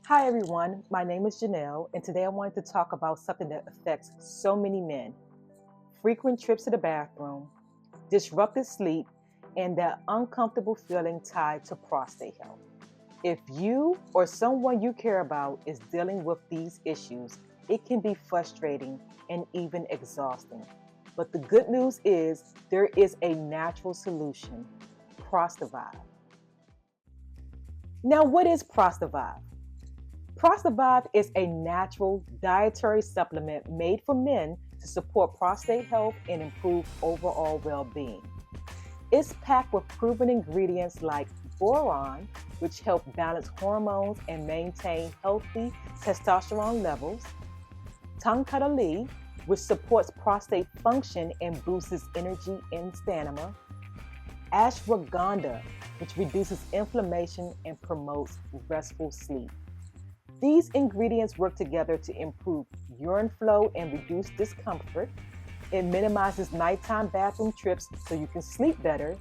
Hi everyone, my name is Janelle, and today I wanted to talk about something that affects so many men. Frequent trips to the bathroom, disrupted sleep, and that uncomfortable feeling tied to prostate health. If you or someone you care about is dealing with these issues, it can be frustrating and even exhausting. But the good news is there is a natural solution, Prostavive. Now, what is Prostavive? Prostavive is a natural dietary supplement made for men to support prostate health and improve overall well-being. It's packed with proven ingredients like Boron, which help balance hormones and maintain healthy testosterone levels, Tongkat Ali, which supports prostate function and boosts energy and stamina, Ashwagandha, which reduces inflammation and promotes restful sleep. These ingredients work together to improve urine flow and reduce discomfort. It minimizes nighttime bathroom trips so you can sleep better.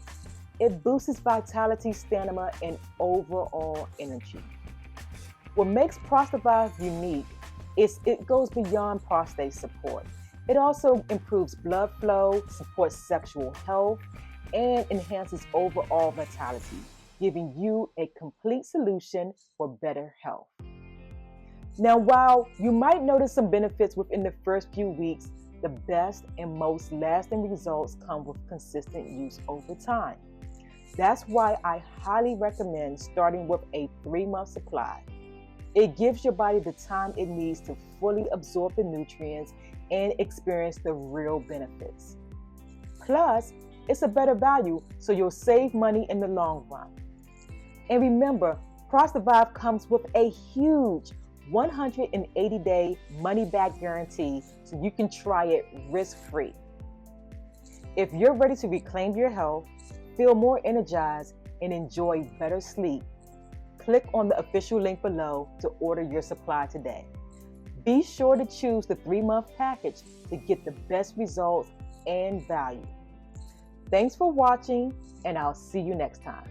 It boosts vitality, stamina, and overall energy. What makes Prostavive unique is it goes beyond prostate support. It also improves blood flow, supports sexual health, and enhances overall vitality, giving you a complete solution for better health. Now, while you might notice some benefits within the first few weeks, the best and most lasting results come with consistent use over time. That's why I highly recommend starting with a 3-month supply. It gives your body the time it needs to fully absorb the nutrients and experience the real benefits. Plus, it's a better value, so you'll save money in the long run. And remember, Prostavive comes with a huge 180-day money-back guarantee, so you can try it risk-free. If you're ready to reclaim your health, feel more energized, and enjoy better sleep, click on the official link below to order your supply today. Be sure to choose the 3-month package to get the best results and value. Thanks for watching, and I'll see you next time.